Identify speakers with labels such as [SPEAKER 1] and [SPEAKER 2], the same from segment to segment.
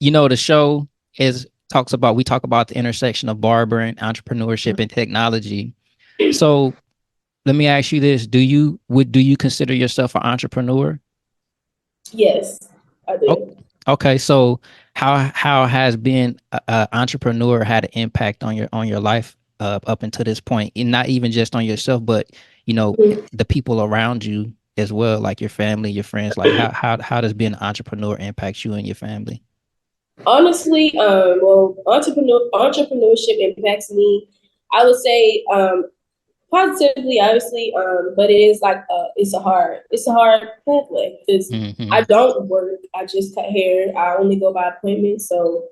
[SPEAKER 1] the show is talks about we talk about the intersection of barbering, entrepreneurship, and technology. So let me ask you this: do you consider yourself an entrepreneur?
[SPEAKER 2] Yes, I
[SPEAKER 1] Oh,
[SPEAKER 2] do.
[SPEAKER 1] okay. So how has being a entrepreneur had an impact on your life up until this point, and not even just on yourself, but
[SPEAKER 2] Mhm.
[SPEAKER 1] the people around you as well, like your family, your friends. Like how does being an entrepreneur impact you and your family?
[SPEAKER 2] Honestly, well, entrepreneurship impacts me. I would say positively, obviously, but it is like it's a hard pathway because I
[SPEAKER 1] Hmm.
[SPEAKER 2] don't work. I just cut hair. I only go by appointment, so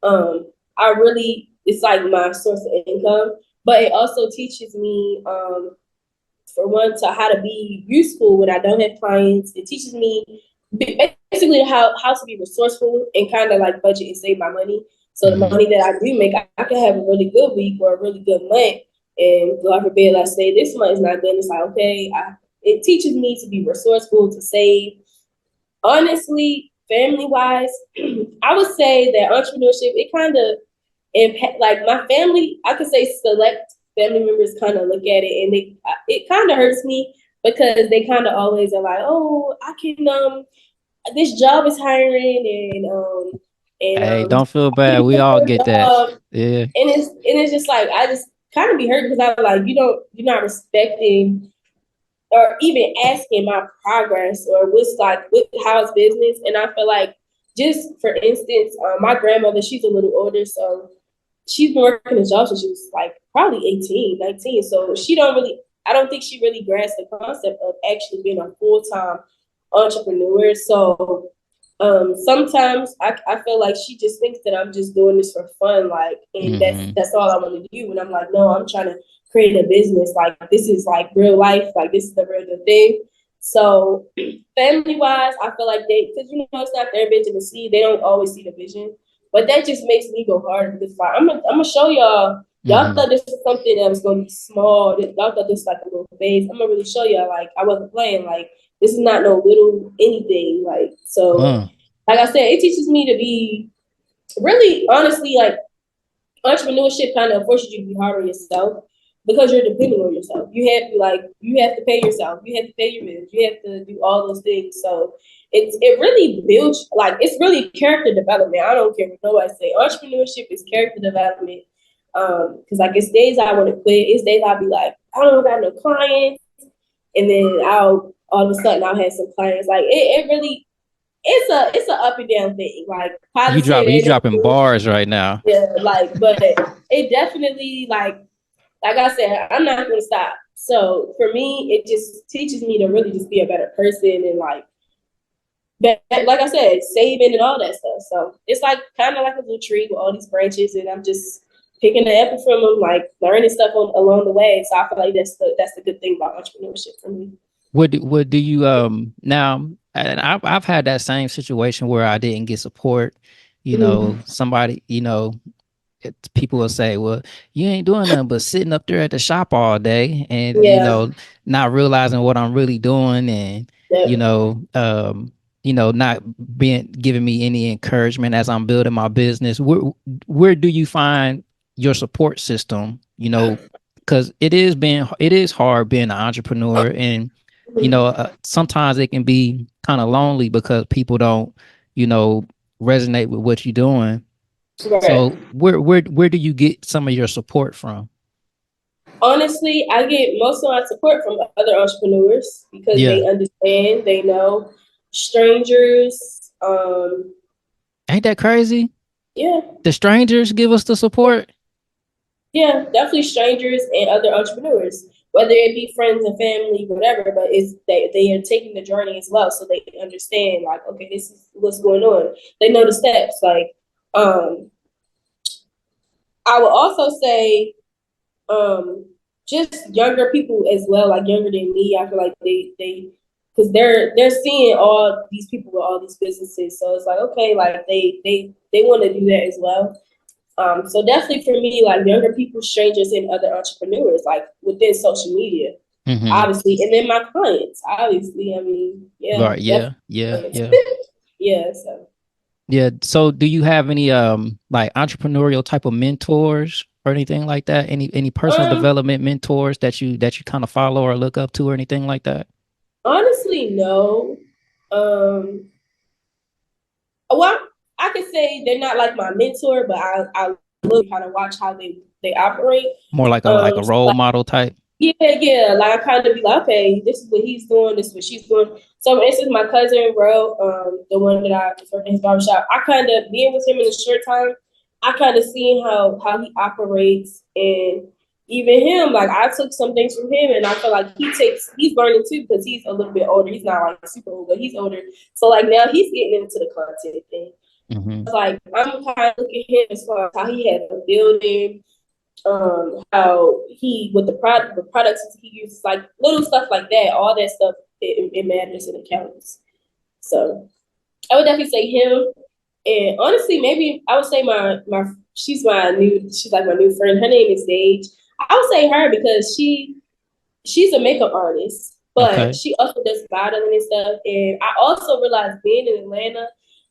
[SPEAKER 2] I really it's like my source of income. But it also teaches me, for one, to how to be useful when I don't have clients. It teaches me basically how to be resourceful and kind of like budget and save my money. So the
[SPEAKER 1] Hmm.
[SPEAKER 2] money that I do make, I can have a really good week or a really good month. And God forbid, let's say this month is not good. It's like, okay, it teaches me to be resourceful, to save. Honestly, family wise, I would say that entrepreneurship, it kind of impact, like my family, I could say select family members kind of look at it and it kind of hurts me because they kind of always are like, oh, I can, this job is hiring and
[SPEAKER 1] Hey, don't feel
[SPEAKER 2] I can
[SPEAKER 1] bad. We
[SPEAKER 2] get
[SPEAKER 1] all
[SPEAKER 2] for a
[SPEAKER 1] get that.
[SPEAKER 2] job.
[SPEAKER 1] Yeah.
[SPEAKER 2] And it's just like I just kind of be hurt because I'm like, you're not respecting or even asking my progress or what's like with how's business. And I feel like, just for instance, my grandmother, she's a little older, so she's been working a job since she was like probably 18, 19. So I don't think she really grasped the concept of actually being a full-time entrepreneur. So sometimes I feel like she just thinks that I'm just doing this for fun, like, and
[SPEAKER 1] Hmm.
[SPEAKER 2] that's all I want to do. And I'm like, no, I'm trying to create a business. Like, this is like real life. Like, this is the real thing. So family wise, I feel like because it's not their vision to see. They don't always see the vision, but that just makes me go harder because like, I'm gonna show y'all. Y'all
[SPEAKER 1] Hmm.
[SPEAKER 2] thought this was something that was gonna be small. Y'all thought this was like a little phase. I'm gonna really show y'all. Like, I wasn't playing. Like, this is not no little anything. Like, so
[SPEAKER 1] Uh,
[SPEAKER 2] like I said, it teaches me to be really, honestly, like, entrepreneurship kind of forces you to be hard on yourself because you're depending on yourself. You have to pay yourself. You have to pay your bills. You have to do all those things. So it really builds, like, it's really character development. I don't care what nobody say. Entrepreneurship is character development. Because like it's days I want to quit. It's days I'll be like, I don't got no clients, and then I'll all of a sudden I'll have some clients. Like it really it's a up and down thing, like positive
[SPEAKER 1] you
[SPEAKER 2] and
[SPEAKER 1] dropping
[SPEAKER 2] negative.
[SPEAKER 1] bars right now.
[SPEAKER 2] Yeah, like, but it definitely, like I said, I'm not gonna stop. So for me, it just teaches me to really just be a better person and like, like I said, saving and all that stuff. So it's like kind of like a little tree with all these branches, and I'm just picking the apple from them, like learning stuff along the way. So I feel like that's the good thing about entrepreneurship for me.
[SPEAKER 1] What do you now? And I've had that same situation where I didn't get support.
[SPEAKER 2] Mm-hmm.
[SPEAKER 1] Somebody, people will say, "Well, you ain't doing nothing but sitting up there at the shop all day," and
[SPEAKER 2] Yeah.
[SPEAKER 1] not realizing what I'm really doing, and you
[SPEAKER 2] Yep.
[SPEAKER 1] know, um, not being giving me any encouragement as I'm building my business. Where do you find your support system? Because it is hard being an entrepreneur, and sometimes it can be kind of lonely because people don't, you know, resonate with what you're doing.
[SPEAKER 2] Right.
[SPEAKER 1] So where do you get some of your support from?
[SPEAKER 2] Honestly, I get most of my support from other entrepreneurs because
[SPEAKER 1] Yeah.
[SPEAKER 2] they understand, they know. Strangers,
[SPEAKER 1] Ain't that crazy?
[SPEAKER 2] yeah,
[SPEAKER 1] The strangers give us the support.
[SPEAKER 2] yeah, definitely strangers and other entrepreneurs, whether it be friends and family, whatever. But it's they are taking the journey as well, so they understand, like, okay, this is what's going on. They know the steps. Like, um, I would also say, um just younger people as well, like younger than me. I feel like they because they're seeing all these people with all these businesses, so it's like, okay, like they want to do that as well. So definitely for me, like younger people, strangers, and other entrepreneurs, like within social media,
[SPEAKER 1] Mm-hmm.
[SPEAKER 2] obviously, and then my clients, obviously. I mean, yeah,
[SPEAKER 1] Right. Yeah.
[SPEAKER 2] definitely
[SPEAKER 1] Yeah.
[SPEAKER 2] clients.
[SPEAKER 1] Yeah.
[SPEAKER 2] Yeah, so.
[SPEAKER 1] Yeah. So do you have any like entrepreneurial type of mentors or anything like that? Any personal
[SPEAKER 2] Um,
[SPEAKER 1] development mentors that you kind of follow or look up to or anything like that?
[SPEAKER 2] Honestly, no. Um, well, I could say they're not like my mentor, but I look kind of watch how they operate.
[SPEAKER 1] More like a
[SPEAKER 2] So
[SPEAKER 1] role
[SPEAKER 2] like,
[SPEAKER 1] model type.
[SPEAKER 2] yeah, like I kind of be like, okay, this is what he's doing, this is what she's doing. So for instance, my cousin, bro, the one that I was working in his barbershop, I kind of being with him in a short time, I kind of seen how he operates, and even him, like I took some things from him, and I feel like he's learning too because he's a little bit older. He's not like super old, but he's older. So like now he's getting into the content thing.
[SPEAKER 1] Mm-hmm.
[SPEAKER 2] It's like I'm kind of looking at him as far as how he had a building, how he with the products he uses, like little stuff like that. All that stuff it matters and it counts. So I would definitely say him. And honestly, maybe I would say my she's like my new friend. Her name is Sage. I would say her because she's a makeup artist, but
[SPEAKER 1] Okay.
[SPEAKER 2] she also does modeling and stuff. And I also realized being in Atlanta,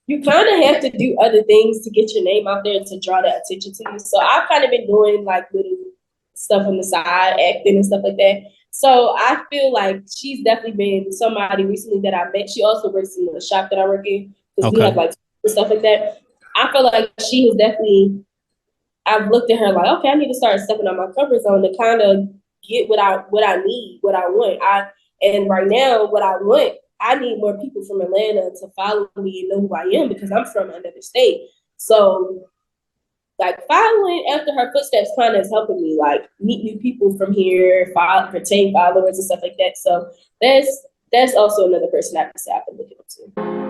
[SPEAKER 2] you kind of have to do other things to get your name out there and to draw that attention to you. So I've kind of been doing like little stuff on the side, acting and stuff like that. So I feel like she's definitely been somebody recently that I met. She also works in the shop that I work in because we have
[SPEAKER 1] Okay.
[SPEAKER 2] like stuff like that. I feel like she has definitely. I've looked at her like, okay, I need to start stepping on my comfort zone to kind of get what I need, what I want. And right now, what I want, I need more people from Atlanta to follow me and know who I am because I'm from another state. So like following after her footsteps kind of is helping me like meet new people from here, retain followers and stuff like that. So that's also another person I can say I've been looking up to.